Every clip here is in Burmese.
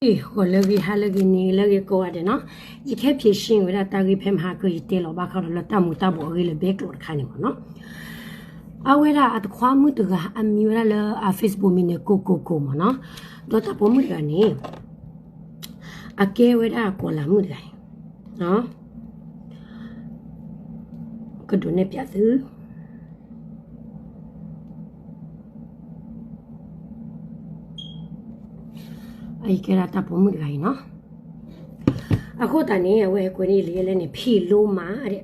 我那个还那个你那个高的呢，一开始新为了大概偏还可以带老爸考了大木大伯给了别给我看的嘛喏。啊，为了啊，跨木这个啊，米为了啊，Facebook 面的go嘛喏，到大伯木的呢，啊，给为了过了木的，喏，个多那别子。哎，给他打保姆的来呢。啊，我当年我过年里来呢，披露嘛的，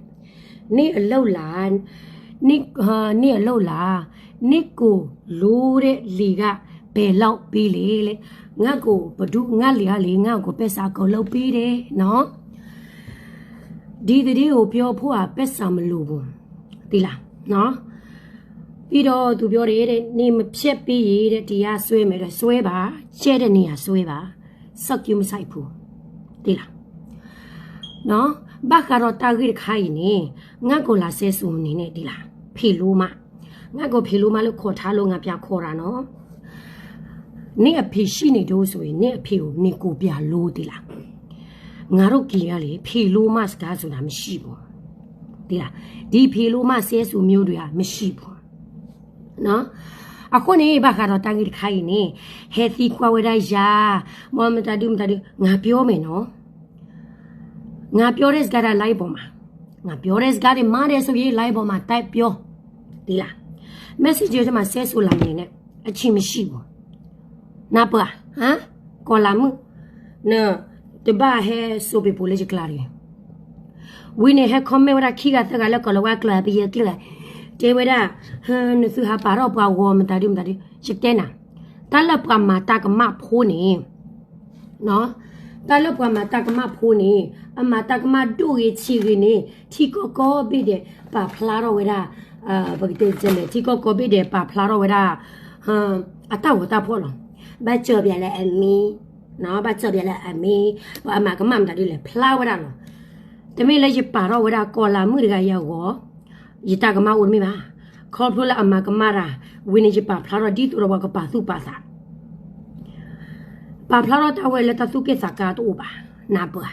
你老懒，你老懒，你个路的里个白老比例嘞，我个不ดู我里个里我个白啥个老比的喏。ဒီ我ပြောဖို့啊，白啥么路不，对啦，喏。ပြီးတော့သူပြောတယ်တဲ့နေမဖြစ်ပြီးတဲ့ဒီကဆွဲမယ်တဲ့ဆွဲပါကျဲတဲ့နေရာဆွဲပါစောက်ကြမဆိုင်ဘူးတိလားနော်ဘာကတော့တာကြီးခိုင်းနေငါ့ကိုလာဆဲဆူနေနဲ့တိလားဖေလို့မငါ့ကိုဖေလို့မလို့ခေါ်ထားလို့ငါပြခေါ်တာနော်နေအဖေရှိနေတော့ဆိုရင်နေအဖေကိုနေကိုပြလို့တိလားငါတို့ကြည်ရလေဖေလို့မစကားဆိုတာမရှိဘူးတိလားဒီဖေလို့မဆဲဆူမျိုးတွေကမရှိဘူးနော်အခုနေဘာကတော့တန်းကြီးခိုင်းနေဟဲသီကွာဝဲတိုင်းရာမော်မတာဒူငါပြောမယ်နော်ငါပြောတဲ့စကားကလိုက်ပေါ်မှာငါပြောတဲ့စကားတွေမားတယ်ဆိုရင်လိုက်ပေါ်မှာတိုက်ပြောဒီလား message တွေမှာဆက်ဆိုလာနေနဲ့အချင်းမရှိဘူးနာပါဟမ်ကောလာမှုနော်တဘာဟဲဆိုပေပိုလေကြလာရီဝင်းနေဟဲကွန်မဲဝရခီကတကလည်းကောလဝကလာပြီးရကလာเจวดานึกหาปารอบวอมตาดิชิกเตน่ะตาลับกามาตากมาพูนี่เนาะตาลับกามาตากมาพูนี่อามาตากมาดูเอชีรีนี่ที่ก็บิเดปาพลารเวดาบางทีเจเลยที่ก็บิเดปาพลารเวดาอาตาวตาพูหรอบาเจอเบียละแอมมี่เนาะบาเจอเบียละแอมมี่ว่าอามาก็มั่มตาดิเลยพลาเวดาเนาะแต่ไม่เลยจะปารอเวดากอลามือดกายาวยีตากมาอุ่นไม่มาขอพูดละอามากมาราวินิจป่าพลาราดีตัวเราก็ป่าสุป่าสาป่าพลาราตาเวลตาสุเกสักการตัวป่านาปัว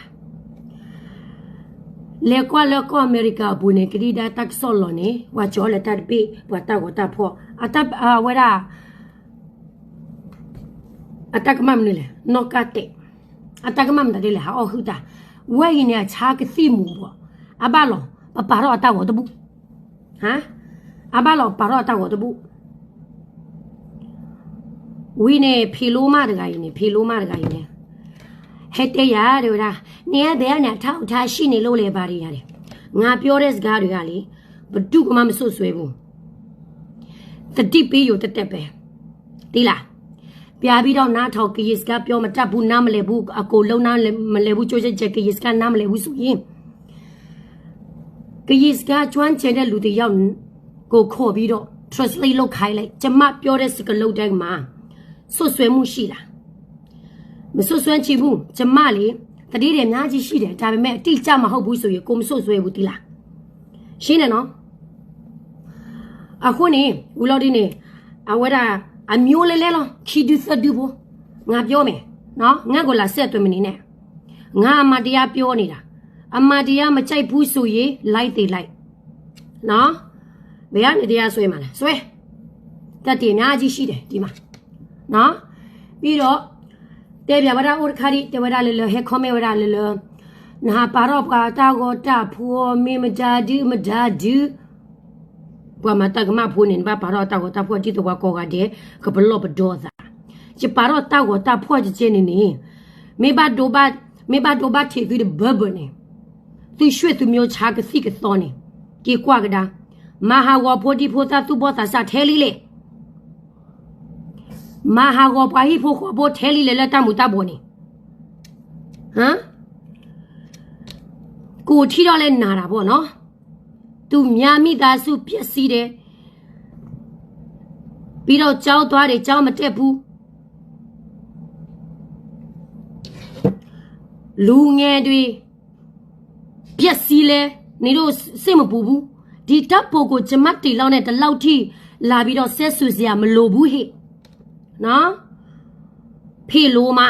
เล็กว่าอเมริกาบุญเนี่ยกรีดาตักโซโลนี่ว่าจอเลตัดปีว่าตาพออาตาเวลาอาตากมัมนี่แหละนกกาเตอาตากมัมตาดิเลยฮะอ๋อคือตาเว้ยเนี่ยชาก็ซีมูบ่อาบ้าหรอป่าเราอาตาวตบุฮะอาบ้าเราปารอตาวตบุวิเนี่ยพิลูมาดกายเนี่ยพิลูมาดกายเนี่ยเฮตยาเดี๋ยวนะเนี่ยเดี๋ยวเนี่ยท้าชินี่โลเลบารียาเลยงาပြောတဲ့စကားတွေကလေဘဒုကမှမဆွဆွဲဘူးတတိပေးอยู่တက်ပဲတိလားပြပြီးတော့နားထောင်ကရစ်ကပြောမတတ်ဘူးနားမလဲဘူးအကိုလုံးနားမလဲဘူးကြိုးချက်ကရစ်ကနားမလဲဘူးဆိုရင်ကရစ်ကကျွမ်းကျင်တဲ့လူတွေရောက်ကိုခေါ်ပြီးတော့ translate လုပ်ခိုင်းလိုက်ကျမပြောတဲ့စကားလုံးတိုင်းမှာဆွဆွဲမှုရှိလားမဆွဆွဲချင်ဘူးကျမလေတတိတွေအများကြီးရှိတယ်ဒါပေမဲ့အတိအကျမဟုတ်ဘူးဆိုရင်ကိုမဆွဆွဲဘူးတိလားရှင်းတယ်နော်အခုနေဦးလော်ဒီနေအဝဒအမျိုးလဲလောခီဒူသဒူဘောငါပြောမယ်နော်ငါကိုလာဆက်သွင်းမနေနဲ့ငါအမတရားပြောနေတာအမတရားမကြိုက်ဘူးဆိုရင်လိုက်သေးလိုက်နော်ဘယ်ကနေတရားဆွဲမှာလဲဆွဲတက်တည်အများကြီးရှိတယ်ဒီမှာနော်ပြီးတော့တေပြဝရဥခါရီတေဝရလေဟဲခေါမေဝရလေနာပါရောပါတာကိုတာဖူမေမကြဒီမဒါဒီဘွာမတကမဖူနေပါရောတာကိုတာဖူဒီတော့ကောကတဲ့ကဘလော့ဘဒေါ်သာချပါရောတာကိုတာဖူချင်းနေမေဘဒိုဘထေသူဘဘနေသူရွှေသူမျိုးချာကစီကစောနေကြေကွာကဒါမဟာဝဖိုဒီဖိုသာသူဘောသာစာထဲလီလေမဟာဝပွားဟိဖိုခေါ်ဘောထဲလီလေလက်တမှုတဘောနေဟမ်ကိုထီတော့လဲနာတာပေါ့နော်သူမြာမိသားစုပြက်စီးတယ်ပြီးတော့ကြောင်းသွားတယ်ကြောင်းမတက်ဘူးလူငယ်တွေပြက်စီးလဲနေတော့စိတ်မပူဘူးဒီတပ်ပိုကိုကျမတီလောက်နဲ့တလောက်ထိလာပြီးတော့ဆက်ဆူစရာမလိုဘူးဟဲ့နော်ဖေလိုမ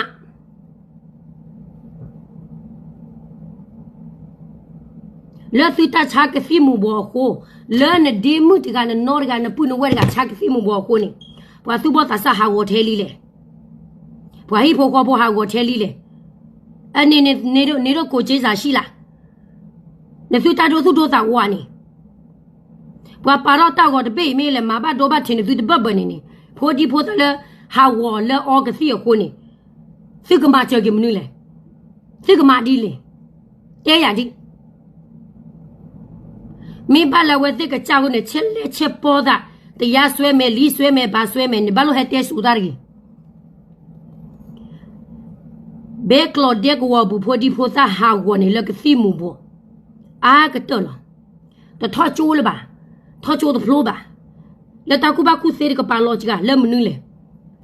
le tu ta cha ke fi mu bo ko le ne de mu ti ga ne no ga ne pu ne we ga cha ke fi mu bo ko ni bwa tu bo ta sa ha wo the li le bwa hi pho ko bo ha wo the li le ani ne do ko je sa shi la ne tu ta do tu do ta wa ni bwa pa ro ta go de pe me le ma ba do ba thin ne tu de ba ba ni pho ji pho ta le ha wo le o ga si ko ni si ka ma che ke mu ni le si ka ma di le te ya di me ba la we te ka cha ho ne che le che po da te ya swe me li swe me ba swe me ne ba lo he te su da ri be klo de ko wa bu pho di pho sa ha wo ni le ka si mu bo a ka to lo to tho chu le ba tho chu to flo ba le ta ku ba ku se ri ka pa lo chi ga le mu ni le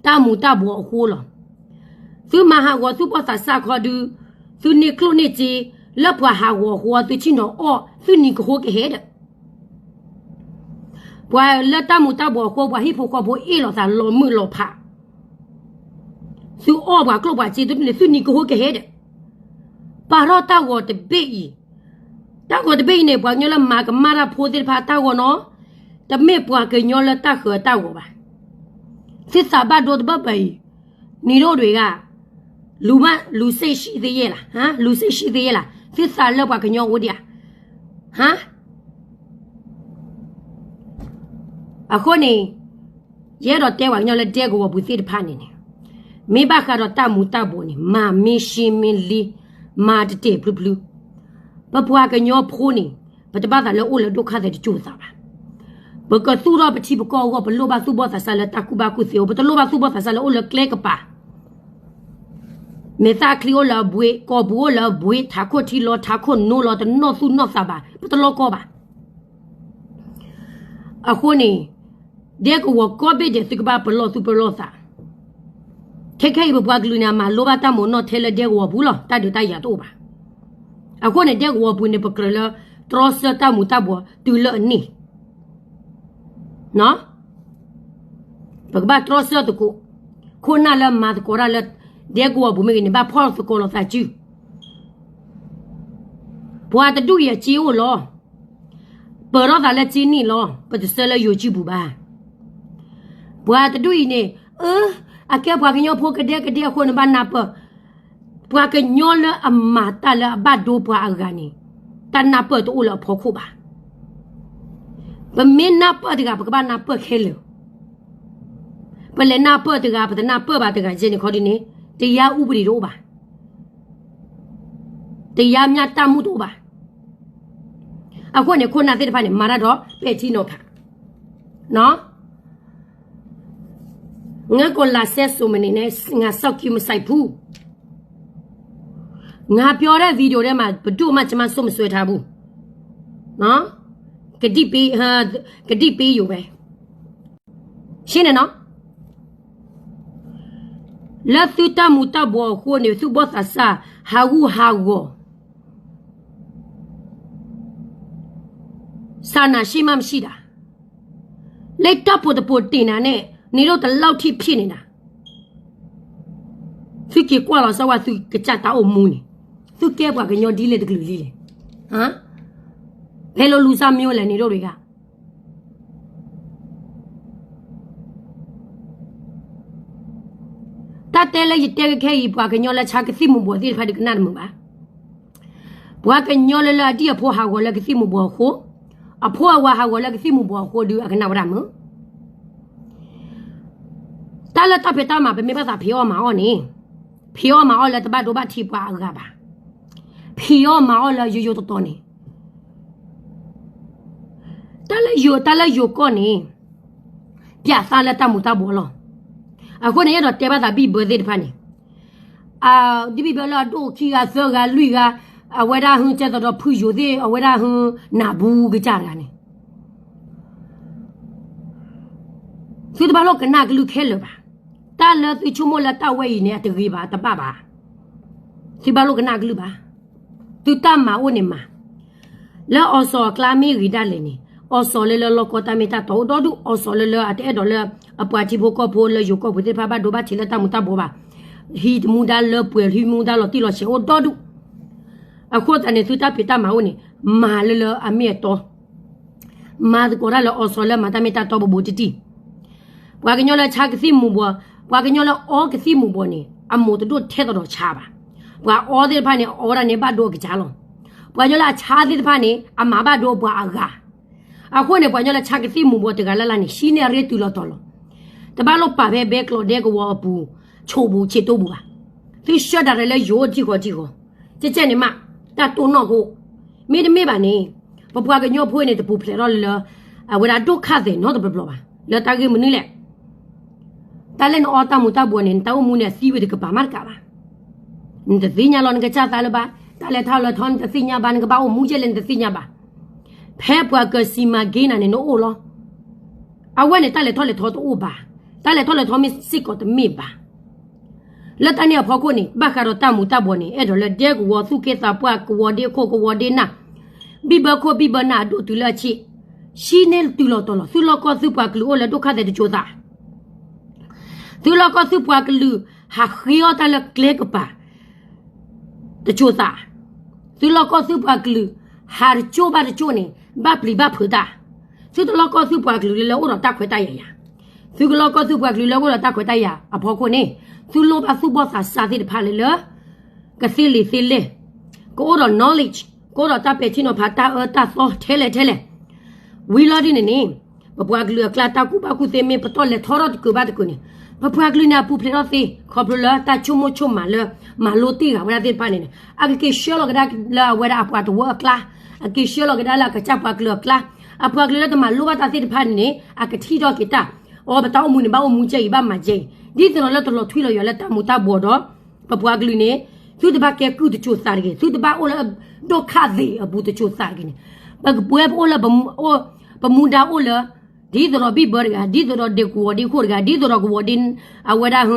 ta mu ta bo ho lo su ma ha wo su po sa sa kho du su ni klo ni ji le pwa ha wo ho tu chi no o su ni ko ho ke he de bwa le ta mu ta bo ko bwa hi pho ko bo e lo sa lo mu lo pha su o bwa klo bwa ji tu ni su ni ko ho ke he de pa ro ta wo de be yi ta wo de be ne bwa nyo la ma ka ma ra pho de pha ta wo no ta me bwa ke nyo la ta kho ta wo baစစ်စာဘတ်တို့တပတ်ပဲညီတို့တွေကလူစိတ်ရှိသေးရဲ့လားဟမ်လူစိတ်ရှိသေးရဲ့လားစစ်စာလောက်ကညောဝတ်ရဟမ်အခုနေရဲတော့တဲဝညောလက်တဲကိုဘူးစစ်တဖာနေနေမိဘကတော့တမှုတပေါ်နေမာမင်းရှင်မင်းလီမာတတဲ့ဘလူးဘလူးဘပွားကညောဖိုးနေဘတပတ်ကလည်းအိုးလည်းဒုက္ခတဲ့ကြိုးစားပါဘကသူရပတိဘကောဘလောဘသူဘောသဆလတကူဘကုစီဘတလောဘသူဘောသဆလအိုလကလေကပါမေတာကလီအိုလာဘွေကောဘူလာဘွေထာခိုတီလောထာခိုနိုလောတနောသူနောဆာဘာဘတလောကောပါအခုနေတဲ့ကောကောဘေတဲ့စကဘာဘလောသူဘလောစာခဲခဲဘဘွားကလူနာမှာလောဘတမောနောထဲလက်တဲ့ကောဘူးလောတတ်တရတော့ပါအခုနေတဲ့ကောဘူးနေပကရလထရောစတမှုတဘောတူလအနီနော်ဘကဘာထရောစတကိုခုနလမတ်ကိုရလက်တဲ့ကောဘူးမေနေဘာဖောစကိုလောစာကျူဘွားတတူရဲ့ချီကိုလောပရောဒါလက်ချီနီလောပတဆလယူချီဘူးပါဘွားတတူနေအကဲဘွားကညောဖိုကတဲ့ခုနဘာနာပဘွားကညောလအမတာလဘတ်ဒိုဘွားအဂနီတနာပတူလဖောခုပါဘမင်းနာပတကဘကဘာနာပခဲလို့ဘလနာပတကပဒနာပပါတကဂျင်းခေါ်ဒီနေတရားဥပဒေတို့ပါတရားမြတ်တမှုတို့ပါအခုနေခုနတဲ့ဖာနေမာရတော့ပဲချီနောခနော်ငါကိုလာဆက်ဆိုမနေနဲ့ငါစောက်ကြည့်မဆိုင်ဘူးငါပြောတဲ့ဗီဒီယိုထဲမှာဘဒုမှကျွန်မစွတ်မဆွဲထားဘူးနော်ကတိပေးယူပဲရှင်းနေနော်လက်သူတမှုတဘောကိုနေသူဘောသဆာဟာဝူဟာဝောစာနာရှိမှမရှိတာလက်တပ်ဖို့တဖို့တင်တာနဲ့နေတော့တလောက်ထိဖြစ်နေတာသူကကွာတော့စဝါသူကကြတာအုံမူနေသူကဲပွားကညောဒီလေတကလူလေးလေဟမ်ဘယ်လိုလူစားမျိုးလဲနေတော့တွေကတတဲလေတဲခဲကြီးပွားကညောလက်ချကစီမဘောဒီဖတ်ကနာမပါဘွားကညောလလာတီအဖိုးဟာကိုလကစီမဘောခိုအဖိုးဝါဟာကိုလကစီမဘောခိုဒီအခနာဝရမတလာတဖေတာမှာပဲမေပါသာဖေောမှာအော်နေဖေောမှာအော်လက်တပတ်တော့ဘာထိပွားအကပါဖေောမှာအော်လက်ရိုးတော်နေတလည်းယူကောနေပြစားလက်တမှုတဘောလောအခုနေရတော့တဲပါတာပြီးဘယ်သေးတဖာနေဒီဘီဘလာတို့ခီကစောကလူကအဝဲဒါဟွန်းချက်တော့ဖူယူသေးအဝဲဒါဟွန်းနာဘူးကြကြတာနေသူတဘာလို့ကနာကလူခဲလို့ပါတလည်းသူချုံမလက်တဝဲနေတကြီးပါတပပါသူဘာလို့ကနာကလူပါသူတမအိုနေမှာလောအော်စောကလာမီရီဒါလည်းနေအော်စောလေလောကတာမီတာတော့ဒူအော်စောလေလောအတဲ့တော့လေအပွားတီဘကိုဖိုလေယူကိုဘဒီဖာဘဒိုဘချီလက်တမှုတဘောပါဟီမူဒါလပွေဟီမူဒါလောတီလောရှေအော်တော့ဒူအခုတန်နေသူတပိတမဟုတ်နေ马了阿灭多，马的过来了，我说了嘛，他没打到不滴滴。我跟你了查个题目不？我跟你了熬个题目不呢？阿莫的都贴到了查吧。我熬的盘呢，熬了你把多给查了。我就来查的盘呢，阿妈把多不阿个。阿后呢，我就来查个题目不？这个了你心里热度了到了。แต่บ้านเราป่าเบกเราเด็กว่าปูโชบูเชตัวบัวที่เชื่อได้เลยโยจีก็จะเจนี่มาแต่ตัวนอกกูไม่ได้ไม่บ้านนี้พอพวกกันโยพูดเนี่ยจะปูเพลรอเลยเวลาดูข้าเสียนอกตัวเปล่าบ้าแล้วตาเกมันนี่แหละแต่เล่นออตามุตาบัวเนี่ยตาอุมุเนี่ยซีวิดกับป่ามาร์กะบ้านี่จะสิ่งอย่างเราเนี่ยจะจ้าตาเลยบ้าแต่เล่นท่าเราทอนจะสิ่งอย่างบ้านกับบ้าอุมุจะเล่นจะสิ่งอย่างบ้าแพ้พวกก็ซีมาเกน่ะเนี่ยโอ้ล้อเอาไว้เนี่ยแต่เล่นท่อเลยทอตัวบ้าแต่เลยทอเลยทอมีสิกอตมีบ้าแล้วตอนนี้พอคนนี้บ้าคารตามุตาบัวนี่เดี๋ยวเลยเด็กวัวสุเกตาปัวกวัวเด็กโคกวัวเดน่ะบีบโคบีบน่ะดูตุลาชีชีเนลตุลตลอสุลก็สุปักลูแล้วดูข้าแต่จูตาตุลก็สุปักลูหักเขียวตาละเกล็กป่าแต่จูตาตุลก็สุปักลูหาจูบาจูนี่บ้าปลีบ้าผืดาสุตุลก็สุปักลูแล้วเราตาขวยตายอย่างสุกลก็สุปักลูแล้วเราตาขวยตายอย่างพอคนนี้สุโลบาสุบอสาสาธิตพาเลยเลยก็สิลิก็เรา knowledge ก็เราตาเป็ดชิโนพาตาตาโซเทเลวิลาดินี่ปะปวกเลือกลาตากูบากูเซมีปะตอเลทอรอดกูบาตกูนี่ปะปวกลืเนี่ยปูเพลรอสิขอบเลยตาชุมมาเลยมาโลติกะเวลาเดินไปนี่อะกิเชลก็ได้ละเวลาปวดหัวกลาอะกิเชลก็ได้ละก็จับปวกเลือกลาอะปวกเลือตมาลูบาตาสิพานี่อะกะที่ดอกกิตาโอ้บะตาอมูนี่บาอมูใจบ้ามาใจဒီတော့လည်းတော်ထွေးလို့ရလက်တမူတာဘောတော့ပပွားကလေးနေသူတပတ်ကဲကုတချိုစားကြီးသူတပတ်အိုလာဒုခသည်အဘူးတချိုစားကြီးဘကပွဲအိုလာဘမူဒါအိုလာဒီတော့ဘီဘော်ကဒီတော့ဒေကူဒီခိုကဒီတော့ကိုဒင်အဝဒါဟ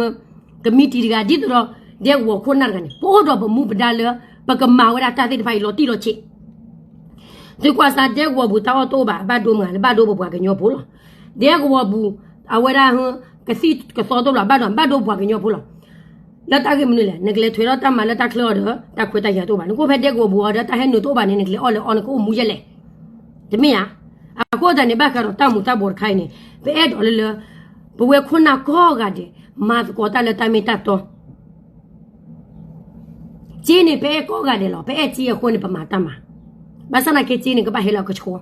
ကမီတီကဒီတော့ဒေဝခုနာကနေပို့တော့ဘမူပဒါလဘကမာဝဒါတာတိဖိုင်လို့တီလို့ချစ်ဒီကွာစားဒေဝဘူးတော့တော့ဘာဒိုမငါဘာဒိုဘပွားကညောဖို့လို့ဒေဝဘူးအဝဒါဟကစီကစောတော့လာဘာတော့ဘွားကညောဖို့လားလက်တကမနလေငကလေထွေတော့တမလက်တခလောတော့တခွေတရတော့ပါကိုဖက်တဲ့ကိုဘွားတော့တဟဲ့နိုတော့ပါနေငကလေအော်လေအော်ကိုမူရက်လေဒီမရအခုတည်းဘာကတော့တမှုတဘောခိုင်းနေဘဲတော့လေဘဝခုနကောကတဲ့မာကောတလက်တမီတတော့ကျင်းနေဘဲကောကတဲ့လို့ဘဲကြီးရခုနေပမာတမဘာစနာကေကျင်းနေကဘာဟဲလောက်ကချော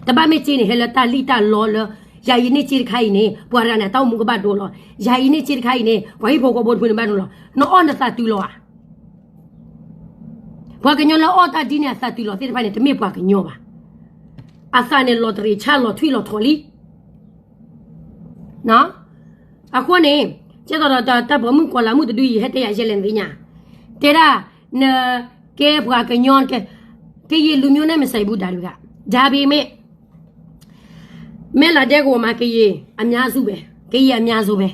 တဘာမေကျင်းနေဟဲလတာလီတာလောလยายินี่จีรခိုင်နေဘွာရနဲ့တောက်မှုကပတ်တော့လောยายินี่จีรခိုင်နေဝိုင်းဖို့ကဘောဖွင့်မတ်တော့လောနော်အော်နသတူလောဘွာကညောလောအော်တာဒီနဲ့သတူလောတဲ့ဖိုင်နဲ့တမေဘွာကညောပါအစနဲ့လော်တရီချလော်ထွေလော်ထော်လီနော်အခုနေကျတော့တပ်ဘမှုကွာလာမှုတူရဟတဲ့ရရက်လန်သိညာတဲ့ရာနကဲဘွာကညောကဲရလူမျိုးနဲ့မဆိုင်ဘူးဒါတွေကဒါပေမဲ့မဲလာတဲ့ကိုမှကကြီးအများစုပဲကကြီးအများစုပဲ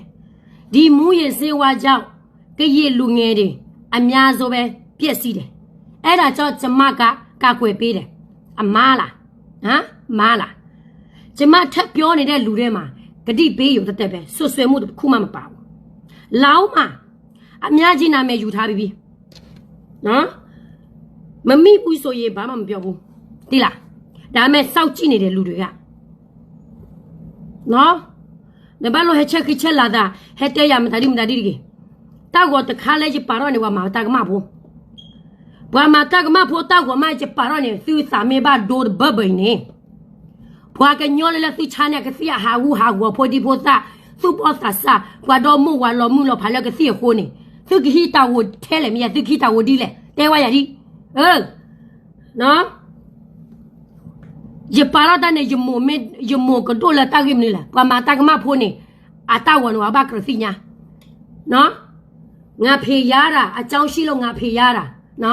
ဒီမူရစေဝါကြောင့်ကကြီးလူငယ်တွေအများစုပဲပြည့်စည်တယ်အဲ့ဒါကြောင့်ကျမကကာကွယ်ပေးတယ်အမားလားဟမ်မားလားကျမထပ်ပြောနေတဲ့လူတွေမှာဂတိပေးရုံတက်ပဲဆွဆွဲမှုတစ်ခုမှမပါဘူးလောင်းမှာအများကြီးနာမည်ယူထားပြီးနော်မမိဘူးဆိုရင်ဘာမှမပြောဘူးတိလားဒါမဲ့စောက်ကြည့်နေတဲ့လူတွေကနော်နဘာလို့ဟချက်လာတာဟဲ့တဲ့ရမတာဒီကြီးတောက်တော့တခါလဲချပါတော့နေဝမှာတာကမဖို့ဘွာမှာတာကမဖို့တောက်ကိုမချပါတော့နေသူစာမေဘဒိုဘဘိနေဘွာကညောလဲသူချာနေကစီဟာဝူဖိုဒီဖိုတာသူပေါ်စာစာဘွာတော့မဝါလောမှုလောဖာလဲကစီခိုးနေသူကဟီတာဝထဲလဲမြသူခီတာဝဒီလဲတဲဝါရဒီနော်je para da ne je mo ko do la ta gim ni la pa ma ta ma pho ni a ta won wa ba kr si nya no nga phe ya da a chaung shi lo nga phe ya da no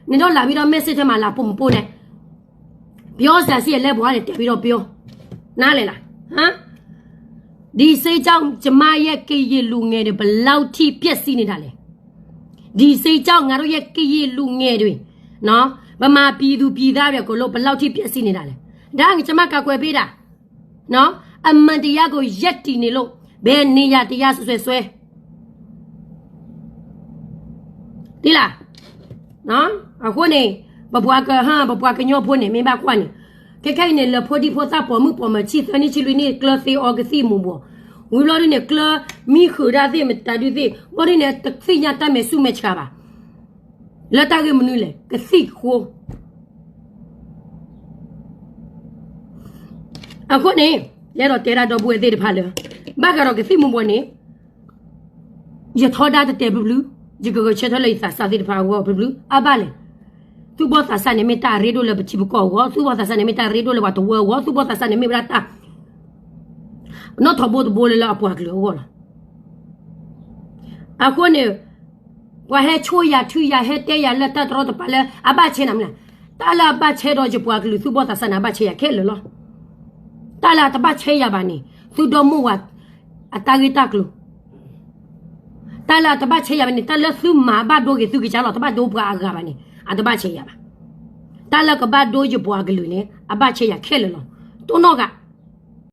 ni do la bi do message ထဲမှာလာပို့မပို့နဲ့ပြောစရာစီရဲ့လက်ဘွားနဲ့တက်ပြီးတော့ပြောနားလေလားဟမ်ဒီစိတ်ကြောင့်ကျမရဲ့ကြည်ရလူငယ်တွေဘလောက်ထိပြက်စီးနေတာလဲဒီစိတ်ကြောင့်ငါတို့ရဲ့ကြည်ရလူငယ်တွေနော်ဗမာပြည်သူပြည်သားတွေကိုလို့ဘလောက်ထိပြက်စီးနေတာလဲဒါကကျမကကွယ်ပေးတာနော်အမှန်တရားကိုရက်တည်နေလို့ဘယ်နေရတရားဆွဲဒီလားနော်အခုနေ Babua ke ha babua ke nyo pun ni memang kuan ni. Kai ni le podi pota po mu po ma chi ni chi lu ni kla si o ke si mu bo. Wi lo ni kla mi khu da si me ta du si. Bo ni ne tak si nya ta me su me cha ba. La ta ke mu ni le ke si ko. Ako ni ya ro te ra do bu e de pha le. Ba ka ro ke si mu bo ni. Ya tho da te blu. Ji ko che tho lai sa de pha wo blu. A ba le. Tu bota sa ne meta redo le bichi ko wo tu bota sa ne meta redo le wa to wo tu bota sa ne me brata no to bod bole la po aklo wo la ako ne wa he chu ya thu ya he te ya la ta tro to pa le aba che nam la ta la ba che ro je po aklo tu bota sa na ba che ya ke lo ta la ta ba che ya ba ni tu do mu wa atagi ta klo ta la ta ba che ya ba ni ta la su ma ba do ge su ge cha lo ta ba do ba ga ba ni Adaba che ya ba. Ta la ka ba do je bwa glu ne aba che ya khel lo. To no ga